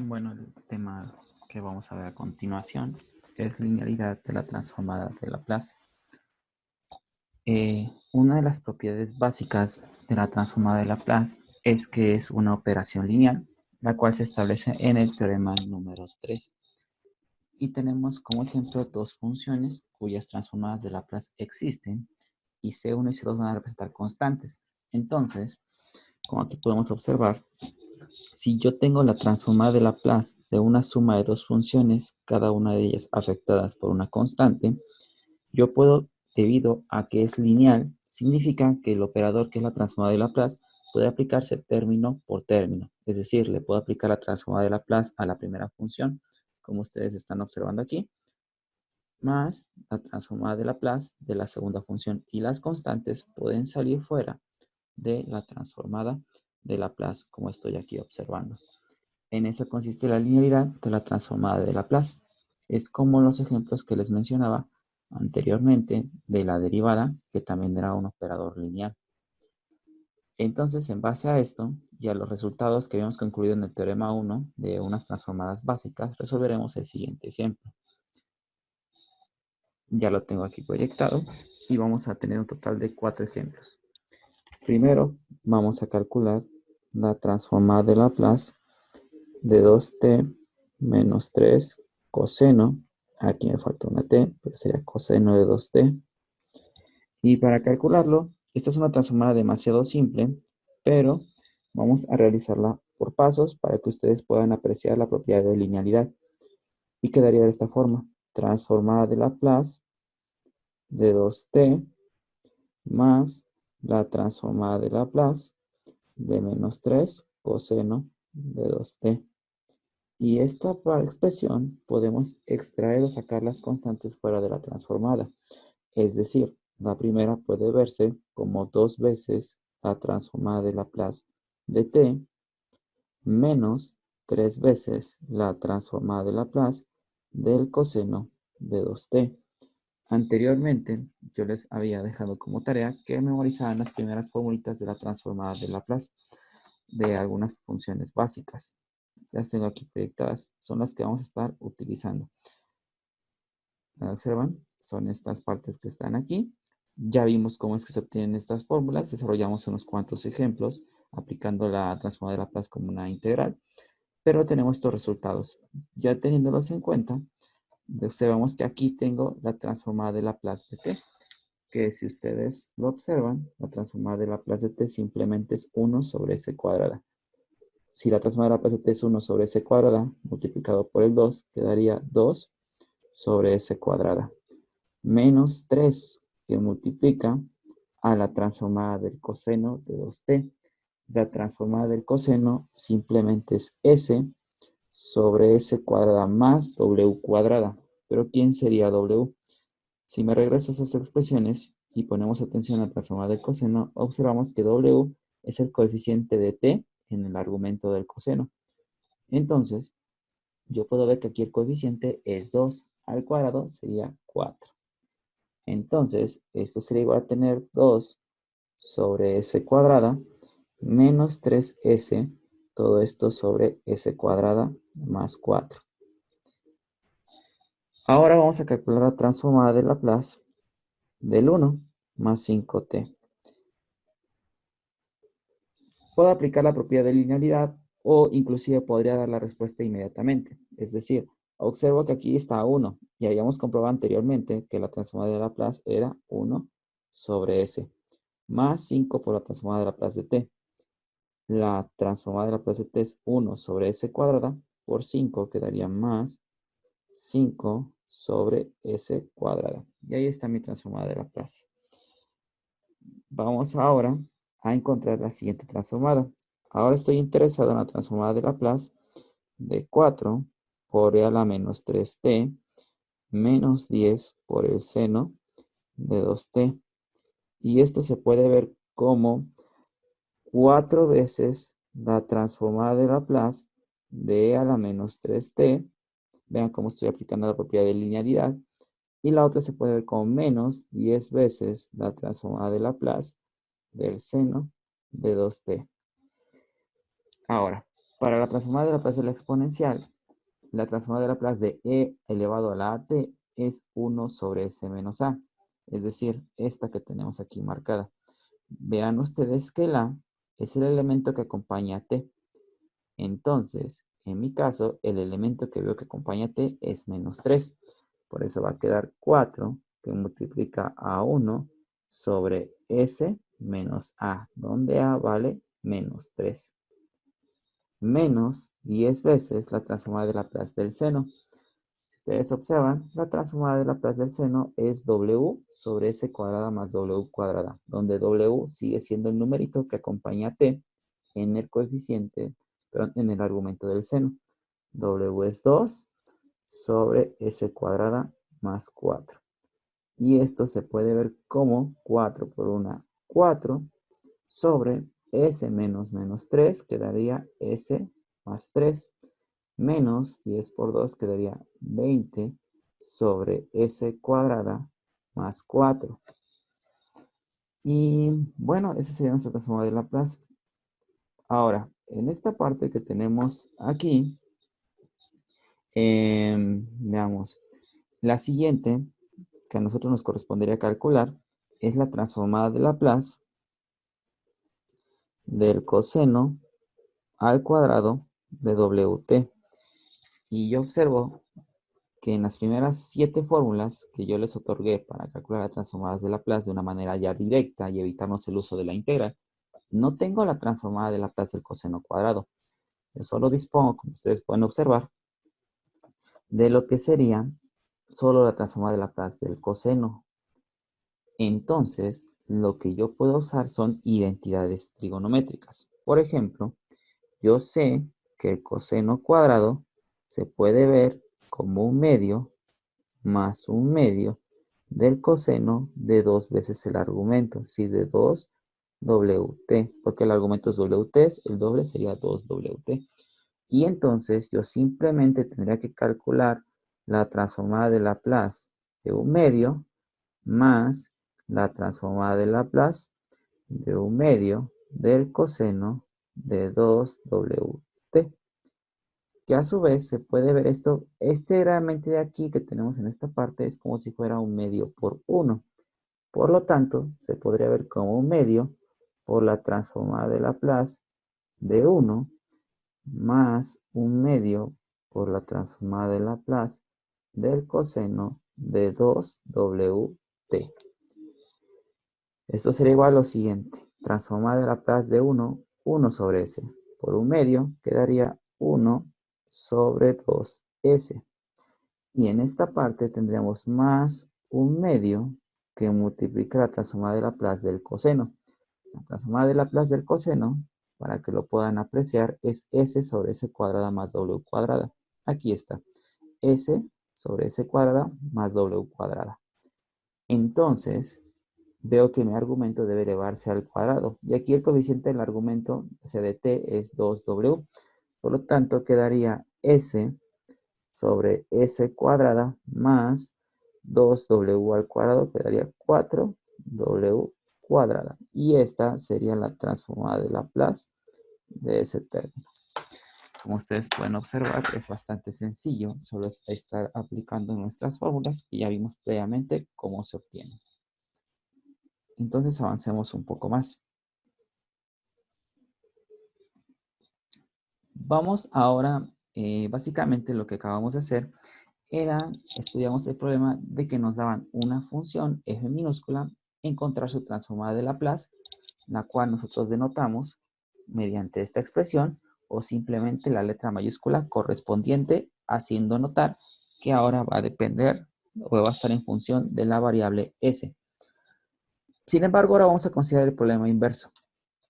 Bueno, el tema que vamos a ver a continuación es linealidad de la transformada de Laplace. Una de las propiedades básicas de la transformada de Laplace es que es una operación lineal, la cual se establece en el teorema número 3. Y tenemos como ejemplo dos funciones cuyas transformadas de Laplace existen y C1 y C2 van a representar constantes. Entonces, como aquí podemos observar, si yo tengo la transformada de Laplace de una suma de dos funciones, cada una de ellas afectadas por una constante, yo puedo, debido a que es lineal, significa que el operador que es la transformada de Laplace puede aplicarse término por término. Es decir, le puedo aplicar la transformada de Laplace a la primera función, como ustedes están observando aquí, más la transformada de Laplace de la segunda función. Y las constantes pueden salir fuera de la transformada de Laplace, como estoy aquí observando. En eso consiste la linealidad de la transformada de Laplace. Es como los ejemplos que les mencionaba anteriormente de la derivada, que también era un operador lineal. Entonces, en base a esto y a los resultados que habíamos concluido en el teorema 1 de unas transformadas básicas, resolveremos el siguiente ejemplo. Ya lo tengo aquí proyectado y vamos a tener un total de 4 ejemplos. Primero, vamos a calcular la transformada de Laplace de 2t menos 3 coseno, aquí me falta una t, pero sería coseno de 2t. Y para calcularlo, esta es una transformada demasiado simple, pero vamos a realizarla por pasos para que ustedes puedan apreciar la propiedad de linealidad. Y quedaría de esta forma: transformada de Laplace de 2t más la transformada de Laplace de menos 3 coseno de 2t. Y esta expresión podemos extraer o sacar las constantes fuera de la transformada. Es decir, la primera puede verse como 2 veces la transformada de Laplace de t menos 3 veces la transformada de Laplace del coseno de 2t. Anteriormente, yo les había dejado como tarea que memorizaran las primeras formulitas de la transformada de Laplace de algunas funciones básicas. Las tengo aquí proyectadas, son las que vamos a estar utilizando. ¿Observan? Son estas partes que están aquí. Ya vimos cómo es que se obtienen estas fórmulas, desarrollamos unos cuantos ejemplos aplicando la transformada de Laplace como una integral, pero tenemos estos resultados. Ya teniéndolos en cuenta, observamos que aquí tengo la transformada de Laplace de t, que si ustedes lo observan, la transformada de Laplace de t simplemente es 1 sobre s cuadrada. Si la transformada de Laplace de t es 1 sobre s cuadrada multiplicado por el 2, quedaría 2 sobre s cuadrada. Menos 3 que multiplica a la transformada del coseno de 2t. La transformada del coseno simplemente es s sobre s cuadrada más w cuadrada. Pero ¿quién sería w? Si me regreso a estas expresiones y ponemos atención a la transformada del coseno, observamos que w es el coeficiente de t en el argumento del coseno. Entonces, yo puedo ver que aquí el coeficiente es 2 al cuadrado, sería 4. Entonces, esto sería igual a tener 2 sobre s cuadrada menos 3s, todo esto sobre s cuadrada más 4. Ahora vamos a calcular la transformada de Laplace del 1 más 5t. Puedo aplicar la propiedad de linealidad o inclusive podría dar la respuesta inmediatamente. Es decir, observo que aquí está 1 y habíamos comprobado anteriormente que la transformada de Laplace era 1 sobre s más 5 por la transformada de Laplace de t. La transformada de Laplace de t es 1 sobre s cuadrada por 5 quedaría más 5 sobre s cuadrada. Y ahí está mi transformada de Laplace. Vamos ahora a encontrar la siguiente transformada. Ahora estoy interesado en la transformada de Laplace de 4 por e a la menos 3t menos 10 por el seno de 2t. Y esto se puede ver como 4 veces la transformada de Laplace de e a la menos 3t. Vean cómo estoy aplicando la propiedad de linealidad. Y la otra se puede ver como menos 10 veces la transformada de Laplace del seno de 2t. Ahora, Para la transformada de Laplace de la exponencial, la transformada de Laplace de e elevado a la at es 1 sobre s menos a. Es decir, esta que tenemos aquí marcada. Vean ustedes que la es el elemento que acompaña a t. Entonces, en mi caso, el elemento que veo que acompaña a t es menos 3. Por eso va a quedar 4 que multiplica a 1 sobre s menos a, donde a vale menos 3. Menos 10 veces la transformada de Laplace del seno. Si ustedes observan, la transformada de Laplace del seno es w sobre s cuadrada más w cuadrada, donde w sigue siendo el numerito que acompaña a t en el coeficiente, perdón, en el argumento del seno. W es 2 sobre s cuadrada más 4. Y esto se puede ver como 4 por 1, 4 sobre s menos menos 3, quedaría s más 3, menos 10 por 2 quedaría 20 sobre s cuadrada más 4. Y bueno, esa sería nuestra transformada de Laplace. Ahora, en esta parte que tenemos aquí, veamos, la siguiente que a nosotros nos correspondería calcular es la transformada de Laplace del coseno al cuadrado de WT. Y yo observo que en las primeras 7 fórmulas que yo les otorgué para calcular las transformadas de Laplace de una manera ya directa y evitarnos el uso de la integral, no tengo la transformada de Laplace del coseno cuadrado. Yo solo dispongo, como ustedes pueden observar, de lo que sería solo la transformada de Laplace del coseno. Entonces, lo que yo puedo usar son identidades trigonométricas. Por ejemplo, yo sé que el coseno cuadrado se puede ver como un medio más un medio del coseno de 2 veces el argumento, sí, de 2WT, porque el argumento es WT, el doble sería 2WT. Y entonces yo simplemente tendría que calcular la transformada de Laplace de un medio más la transformada de Laplace de un medio del coseno de 2WT. Que a su vez se puede ver esto, realmente de aquí que tenemos en esta parte es como si fuera un medio por 1. Por lo tanto, se podría ver como un medio por la transformada de Laplace de 1 más un medio por la transformada de Laplace del coseno de 2WT. Esto sería igual a lo siguiente. Transformada de Laplace de 1, 1 sobre s. Por un medio quedaría 1 sobre 2s. Y en esta parte tendríamos más un medio que multiplica la transformada de Laplace del coseno. La transformada de Laplace del coseno, para que lo puedan apreciar, es s sobre s cuadrada más w cuadrada. Aquí está. S sobre s cuadrada más w cuadrada. Entonces, veo que mi argumento debe elevarse al cuadrado. Y aquí el coeficiente del argumento, o sea, de t, es 2w. Por lo tanto, quedaría s sobre s cuadrada más 2w al cuadrado, quedaría 4w cuadrada. Y esta sería la transformada de Laplace de ese término. Como ustedes pueden observar, es bastante sencillo. Solo es estar aplicando nuestras fórmulas y ya vimos previamente cómo se obtiene. Entonces avancemos un poco más. Vamos ahora, básicamente lo que acabamos de hacer era, estudiamos el problema de que nos daban una función f minúscula, encontrar su transformada de Laplace, la cual nosotros denotamos mediante esta expresión o simplemente la letra mayúscula correspondiente, haciendo notar que ahora va a depender o va a estar en función de la variable s. Sin embargo, ahora vamos a considerar el problema inverso.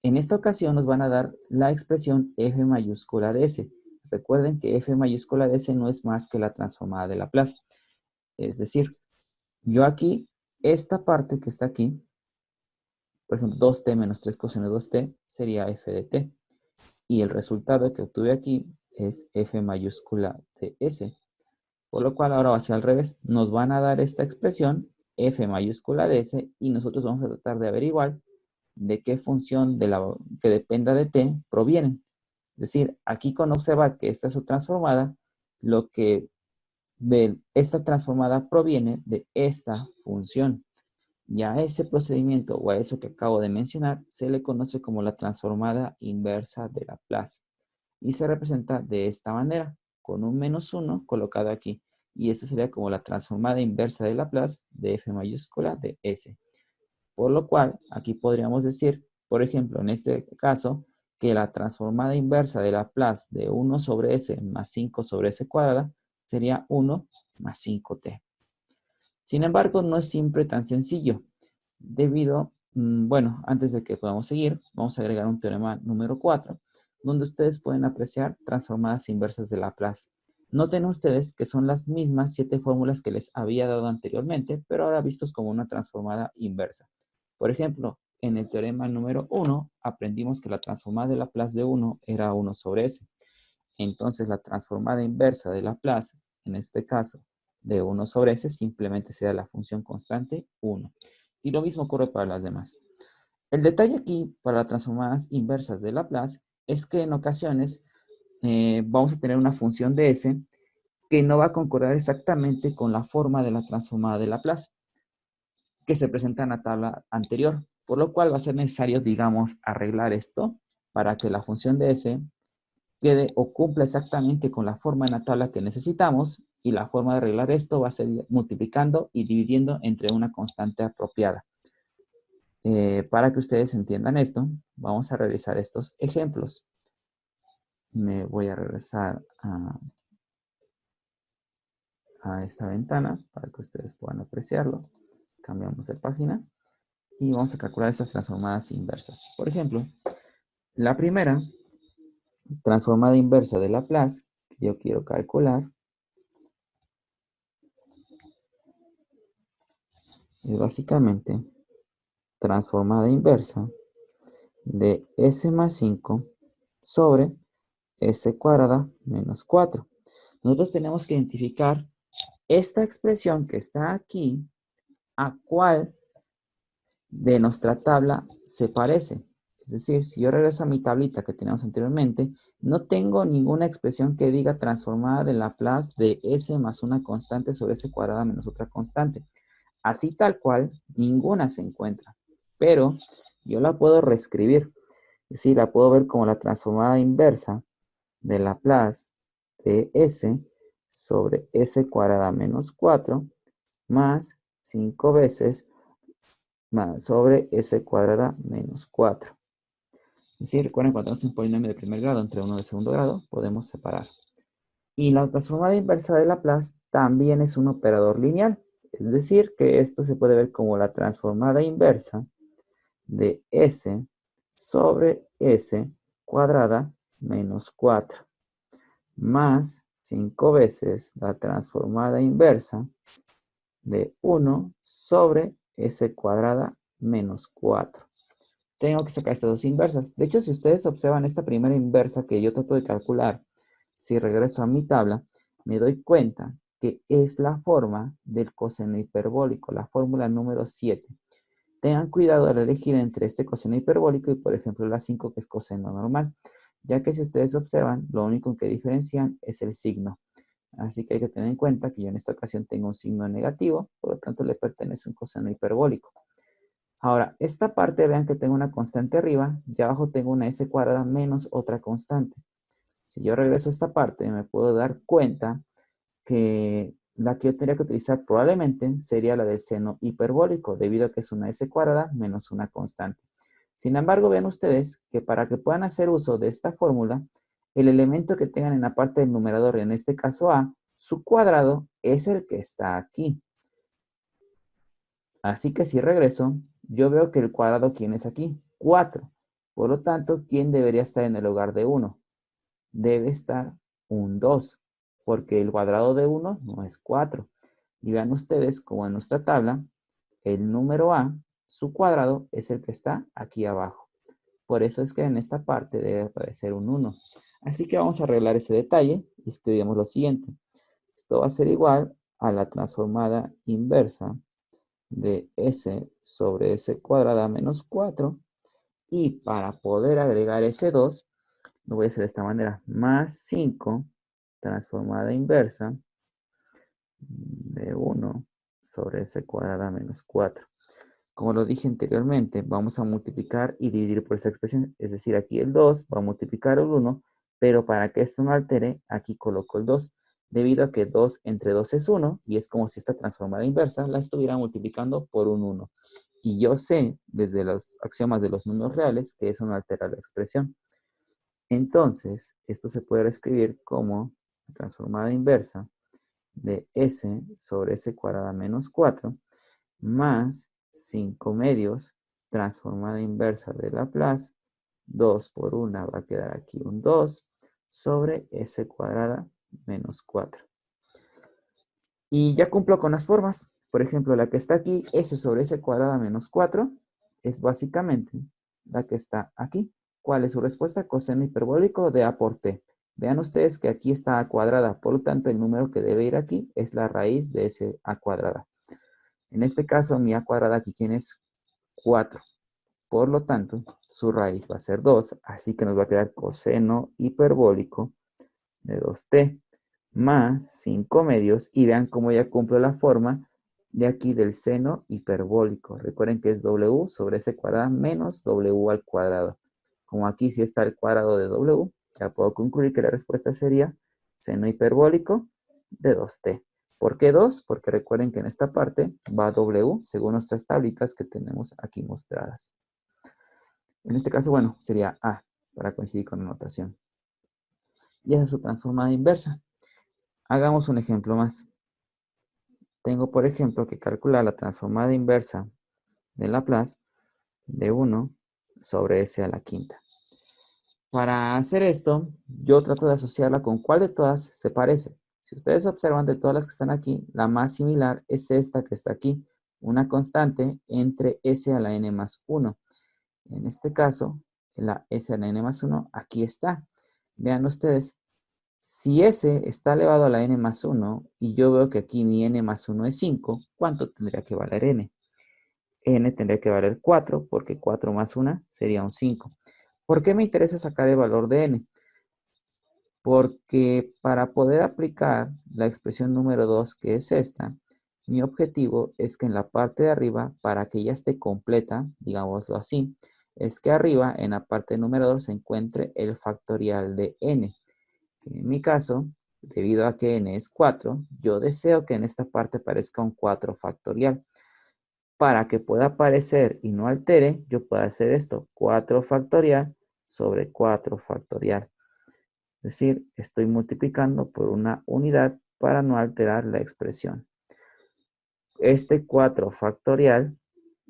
En esta ocasión nos van a dar la expresión f mayúscula de s. Recuerden que f mayúscula de s no es más que la transformada de Laplace. Es decir, yo aquí, esta parte que está aquí, por ejemplo, 2t menos 3 coseno de 2t sería f de t. Y el resultado que obtuve aquí es f mayúscula de s. Por lo cual ahora va a ser al revés. Nos van a dar esta expresión, f mayúscula de s, y nosotros vamos a tratar de averiguar de qué función que dependa de t provienen. Es decir, aquí con observar que esta es su transformada, lo que de esta transformada proviene de esta función. Y a ese procedimiento o a eso que acabo de mencionar se le conoce como la transformada inversa de Laplace. Y se representa de esta manera, con un -1 colocado aquí. Y esto sería como la transformada inversa de Laplace de f mayúscula de s. Por lo cual, aquí podríamos decir, por ejemplo, en este caso, que la transformada inversa de Laplace de 1 sobre s más 5 sobre s cuadrada sería 1 más 5t. Sin embargo, no es siempre tan sencillo, debido, bueno, antes de que podamos seguir, vamos a agregar un teorema número 4, donde ustedes pueden apreciar transformadas inversas de Laplace. Noten ustedes que son las mismas 7 fórmulas que les había dado anteriormente, pero ahora vistos como una transformada inversa. Por ejemplo, en el teorema número 1, aprendimos que la transformada de Laplace de 1 era 1 sobre s. Entonces, la transformada inversa de Laplace, en este caso, de 1 sobre s, simplemente será la función constante 1. Y lo mismo ocurre para las demás. El detalle aquí para las transformadas inversas de Laplace es que en ocasiones vamos a tener una función de s que no va a concordar exactamente con la forma de la transformada de Laplace que se presenta en la tabla anterior, por lo cual va a ser necesario, digamos, arreglar esto para que la función de s quede o cumpla exactamente con la forma en la tabla que necesitamos, y la forma de arreglar esto va a ser multiplicando y dividiendo entre una constante apropiada. Para que ustedes entiendan esto, vamos a realizar estos ejemplos. Me voy a regresar a esta ventana para que ustedes puedan apreciarlo. Cambiamos de página y vamos a calcular estas transformadas inversas. Por ejemplo, la primera transformada inversa de Laplace que yo quiero calcular es básicamente transformada inversa de s más 5 sobre s cuadrada menos 4. Nosotros tenemos que identificar esta expresión que está aquí, a cuál de nuestra tabla se parece. Es decir, si yo regreso a mi tablita que teníamos anteriormente, no tengo ninguna expresión que diga transformada de Laplace de s más una constante sobre s cuadrada menos otra constante. Así tal cual, ninguna se encuentra. Pero yo la puedo reescribir. Es decir, la puedo ver como la transformada inversa de Laplace de s sobre s cuadrada menos 4 más 5 veces más sobre s cuadrada menos 4. Es decir, recuerden, cuando tenemos un polinomio de primer grado entre uno de segundo grado, podemos separar. Y la transformada inversa de Laplace también es un operador lineal. Es decir, que esto se puede ver como la transformada inversa de s sobre s cuadrada menos 4 más 5 veces la transformada inversa de 1 sobre s cuadrada menos 4. Tengo que sacar estas dos inversas. De hecho, si ustedes observan esta primera inversa que yo trato de calcular, si regreso a mi tabla, me doy cuenta que es la forma del coseno hiperbólico, la fórmula número 7. Tengan cuidado al elegir entre este coseno hiperbólico y, por ejemplo, la 5, que es coseno normal, ya que si ustedes observan, lo único que diferencian es el signo. Así que hay que tener en cuenta que yo en esta ocasión tengo un signo negativo, por lo tanto le pertenece un coseno hiperbólico. Ahora, esta parte, vean que tengo una constante arriba, y abajo tengo una s cuadrada menos otra constante. Si yo regreso a esta parte, me puedo dar cuenta que la que yo tendría que utilizar probablemente sería la del seno hiperbólico, debido a que es una s cuadrada menos una constante. Sin embargo, vean ustedes que para que puedan hacer uso de esta fórmula, el elemento que tengan en la parte del numerador, en este caso a, su cuadrado es el que está aquí. Así que si regreso, yo veo que el cuadrado, ¿quién es aquí? 4. Por lo tanto, ¿quién debería estar en el lugar de 1? Debe estar un 2, porque el cuadrado de 1 no es 4. Y vean ustedes como en nuestra tabla, el número a, su cuadrado, es el que está aquí abajo. Por eso es que en esta parte debe aparecer un 1. Así que vamos a arreglar ese detalle y escribimos lo siguiente. Esto va a ser igual a la transformada inversa de s sobre s cuadrada menos 4. Y para poder agregar ese 2, lo voy a hacer de esta manera. Más 5 transformada inversa de 1 sobre s cuadrada menos 4. Como lo dije anteriormente, vamos a multiplicar y dividir por esa expresión. Es decir, aquí el 2 va a multiplicar el 1, pero para que esto no altere, aquí coloco el 2, debido a que 2 entre 2 es 1, y es como si esta transformada inversa la estuviera multiplicando por un 1. Y yo sé, desde los axiomas de los números reales, que eso no altera la expresión. Entonces, esto se puede reescribir como transformada inversa de s sobre s cuadrada menos 4 más 5 medios transformada inversa de Laplace. 2 por 1 va a quedar aquí un 2 sobre s cuadrada menos 4. Y ya cumplo con las formas. Por ejemplo, la que está aquí, s sobre s cuadrada menos 4, es básicamente la que está aquí. ¿Cuál es su respuesta? Coseno hiperbólico de a por t. Vean ustedes que aquí está a cuadrada, por lo tanto el número que debe ir aquí es la raíz de ese a cuadrada. En este caso, mi a cuadrada aquí tiene 4. Por lo tanto, su raíz va a ser 2, así que nos va a quedar coseno hiperbólico de 2t más 5 medios, y vean cómo ya cumplo la forma de aquí del seno hiperbólico. Recuerden que es w sobre s cuadrada menos w al cuadrado. Como aquí sí está el cuadrado de w, ya puedo concluir que la respuesta sería seno hiperbólico de 2t. ¿Por qué 2? Porque recuerden que en esta parte va w según nuestras tablitas que tenemos aquí mostradas. En este caso, bueno, sería a para coincidir con la notación. Y esa es su transformada inversa. Hagamos un ejemplo más. Tengo, por ejemplo, que calcular la transformada inversa de Laplace de 1 sobre s a la quinta. Para hacer esto, yo trato de asociarla con cuál de todas se parece. Si ustedes observan, de todas las que están aquí, la más similar es esta que está aquí, una constante entre s a la n más 1. En este caso, la s a la n más 1 aquí está. Vean ustedes, si s está elevado a la n más 1 y yo veo que aquí mi n más 1 es 5, ¿cuánto tendría que valer n? N tendría que valer 4 porque 4 más 1 sería un 5. ¿Por qué me interesa sacar el valor de n? Porque para poder aplicar la expresión número 2, que es esta, mi objetivo es que en la parte de arriba, para que ya esté completa, digámoslo así, es que arriba, en la parte de numerador, se encuentre el factorial de n. En mi caso, debido a que n es 4, yo deseo que en esta parte aparezca un 4 factorial. Para que pueda aparecer y no altere, yo puedo hacer esto, 4 factorial sobre 4 factorial. Es decir, estoy multiplicando por una unidad para no alterar la expresión. Este 4 factorial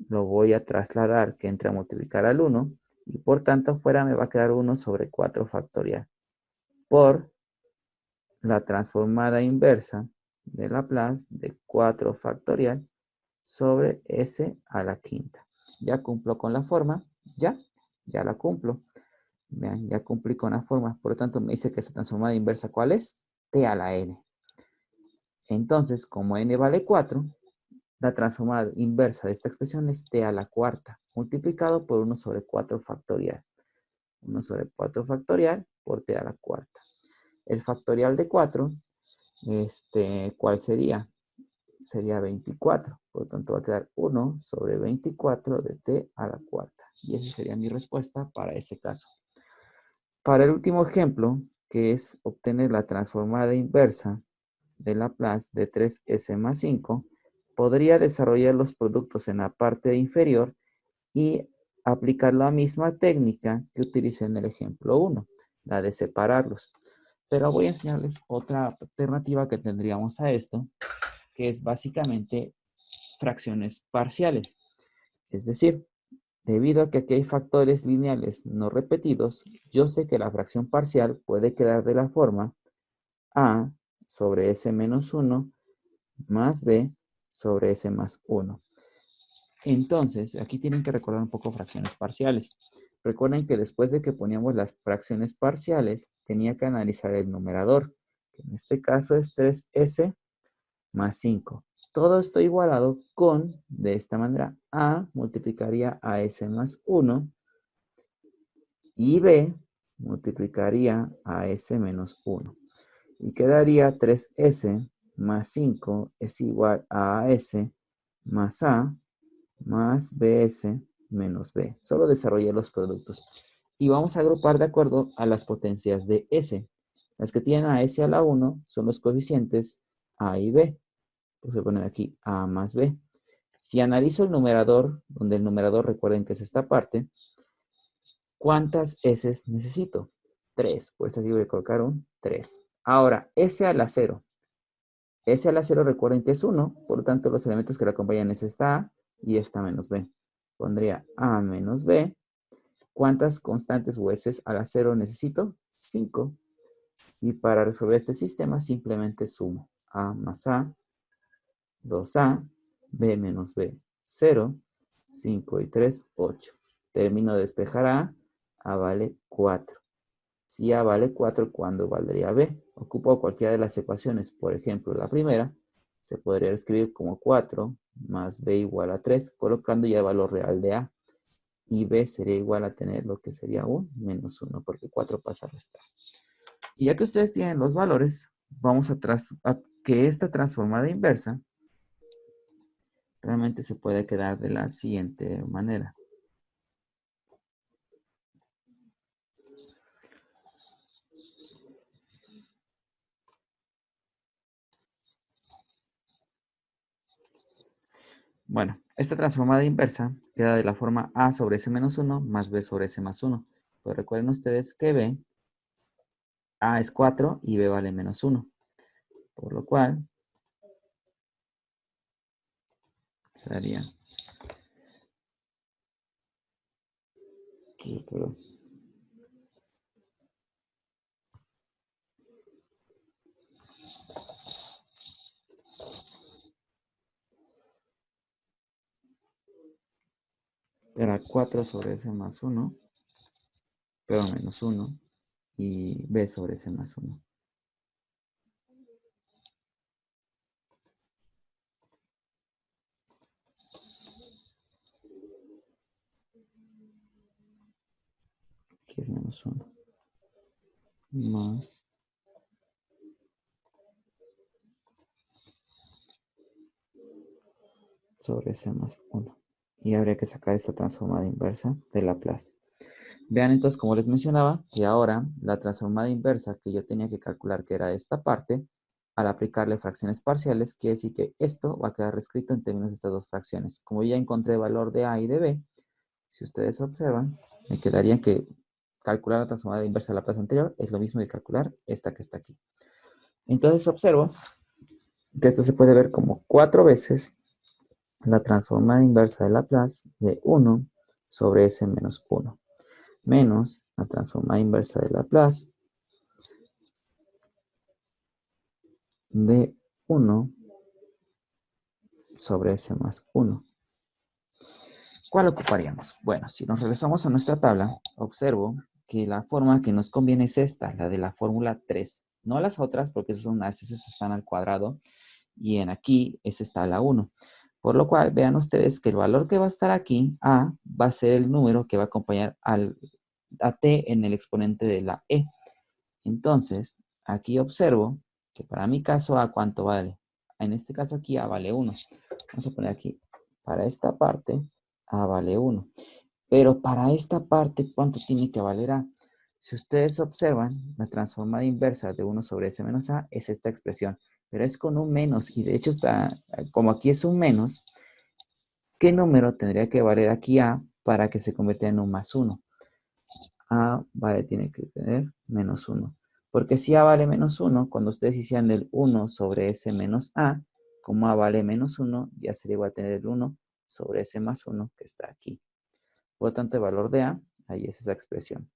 lo voy a trasladar que entre a multiplicar al 1 y por tanto afuera me va a quedar 1 sobre 4 factorial por la transformada inversa de Laplace de 4 factorial sobre s a la quinta. Ya cumplo con la forma, ya la cumplo. Vean, ya cumplí con la forma, por lo tanto me dice que esa transformada inversa, ¿cuál es? T a la n. Entonces, como n vale 4, la transformada inversa de esta expresión es t a la cuarta, multiplicado por 1 sobre 4 factorial. 1 sobre 4 factorial por t a la cuarta. El factorial de 4, ¿cuál sería? Sería 24. Por lo tanto, va a quedar 1 sobre 24 de t a la cuarta. Y esa sería mi respuesta para ese caso. Para el último ejemplo, que es obtener la transformada inversa de Laplace de 3s más 5, podría desarrollar los productos en la parte inferior y aplicar la misma técnica que utilicé en el ejemplo 1, la de separarlos. Pero voy a enseñarles otra alternativa que tendríamos a esto, que es básicamente fracciones parciales. Es decir, debido a que aquí hay factores lineales no repetidos, yo sé que la fracción parcial puede quedar de la forma a sobre s menos 1 más b sobre s más 1. Entonces, aquí tienen que recordar un poco fracciones parciales. Recuerden que después de que poníamos las fracciones parciales, tenía que analizar el numerador, que en este caso es 3s más 5. Todo esto igualado con, de esta manera, a multiplicaría a s más 1 y b multiplicaría a S menos 1. Y quedaría 3S más 5 es igual a S más A más BS menos B. Solo desarrollé los productos. Y vamos a agrupar de acuerdo a las potencias de S. Las que tienen a S a la 1 son los coeficientes A y B. Pues voy a poner aquí A más B. Si analizo el numerador, donde el numerador recuerden que es esta parte, ¿cuántas S necesito? 3. Por eso aquí voy a colocar un 3. Ahora, S a la 0. S a la 0 recuerden que es 1, por lo tanto los elementos que la acompañan es esta A y esta menos B. Pondría A menos B. ¿Cuántas constantes o S a la 0 necesito? 5. Y para resolver este sistema simplemente sumo A más A, 2A, B menos B, 0, 5 y 3, 8. Termino de despejar A vale 4. Si A vale 4, ¿cuándo valdría B? Ocupo cualquiera de las ecuaciones. Por ejemplo, la primera se podría escribir como 4 más B igual a 3, colocando ya el valor real de A. Y B sería igual a tener lo que sería un menos 1, porque 4 pasa a restar. Y ya que ustedes tienen los valores, vamos a que esta transformada inversa realmente se puede quedar de la siguiente manera. Bueno, esta transformada inversa queda de la forma A sobre S menos 1 más B sobre S más 1. Pues recuerden ustedes que B, A es 4 y B vale menos 1. Por lo cual, quedaría... Era 4 sobre S más 1, pero menos 1, y B sobre S más 1. Que es menos 1. Más sobre S más 1. Y habría que sacar esta transformada inversa de Laplace. Vean entonces, como les mencionaba, que ahora la transformada inversa que yo tenía que calcular, que era esta parte, al aplicarle fracciones parciales, quiere decir que esto va a quedar reescrito en términos de estas dos fracciones. Como ya encontré el valor de A y de B, si ustedes observan, me quedaría que calcular la transformada inversa de la Laplace anterior es lo mismo que calcular esta que está aquí. Entonces observo que esto se puede ver como 4 veces la transformada inversa de Laplace de 1 sobre S menos 1, menos la transformada inversa de Laplace de 1 sobre S más 1. ¿Cuál ocuparíamos? Bueno, si nos regresamos a nuestra tabla, observo que la forma que nos conviene es esta, la de la fórmula 3. No las otras, porque esas están al cuadrado, y en aquí esa está a la 1. Por lo cual, vean ustedes que el valor que va a estar aquí, A, va a ser el número que va a acompañar a T en el exponente de la E. Entonces, aquí observo que para mi caso A, ¿cuánto vale? En este caso aquí A vale 1. Vamos a poner aquí, para esta parte, A vale 1. Pero para esta parte, ¿cuánto tiene que valer A? Si ustedes observan, la transformada inversa de 1 sobre S menos A es esta expresión. Pero es con un menos, y de hecho está, como aquí es un menos, ¿qué número tendría que valer aquí A para que se convierta en un más 1? A tiene que tener menos 1. Porque si A vale menos 1, cuando ustedes hicieran el 1 sobre S menos A, como A vale menos 1, ya sería igual a tener el 1 sobre S más 1 que está aquí. Por lo tanto, el valor de A, ahí es esa expresión.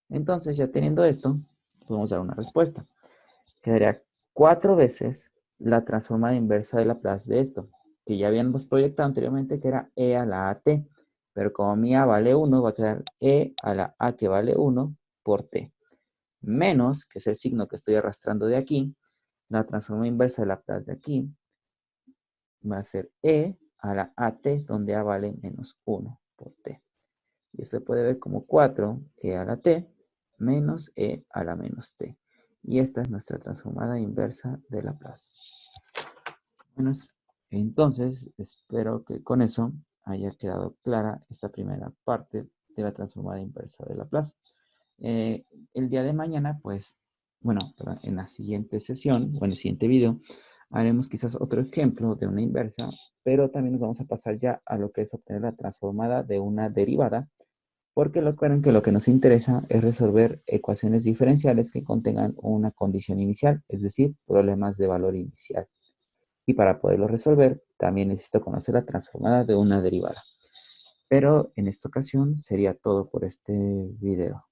Entonces, ya teniendo esto, podemos dar una respuesta. Quedaría 4 veces la transformada inversa de Laplace de esto, que ya habíamos proyectado anteriormente, que era E a la AT. Pero como mi A vale 1, va a quedar E a la A que vale 1 por T. Menos, que es el signo que estoy arrastrando de aquí, la transformada inversa de Laplace de aquí, va a ser E a la AT, donde A vale menos 1 por T. Y esto se puede ver como 4 E a la T menos e a la menos t. Y esta es nuestra transformada inversa de Laplace. Bueno, entonces espero que con eso haya quedado clara esta primera parte de la transformada inversa de Laplace. El día de mañana, pues, bueno, en la siguiente sesión o en el siguiente video, haremos quizás otro ejemplo de una inversa, pero también nos vamos a pasar ya a lo que es obtener la transformada de una derivada, porque recuerden que lo que nos interesa es resolver ecuaciones diferenciales que contengan una condición inicial, es decir, problemas de valor inicial. Y para poderlo resolver, también necesito conocer la transformada de una derivada. Pero en esta ocasión sería todo por este video.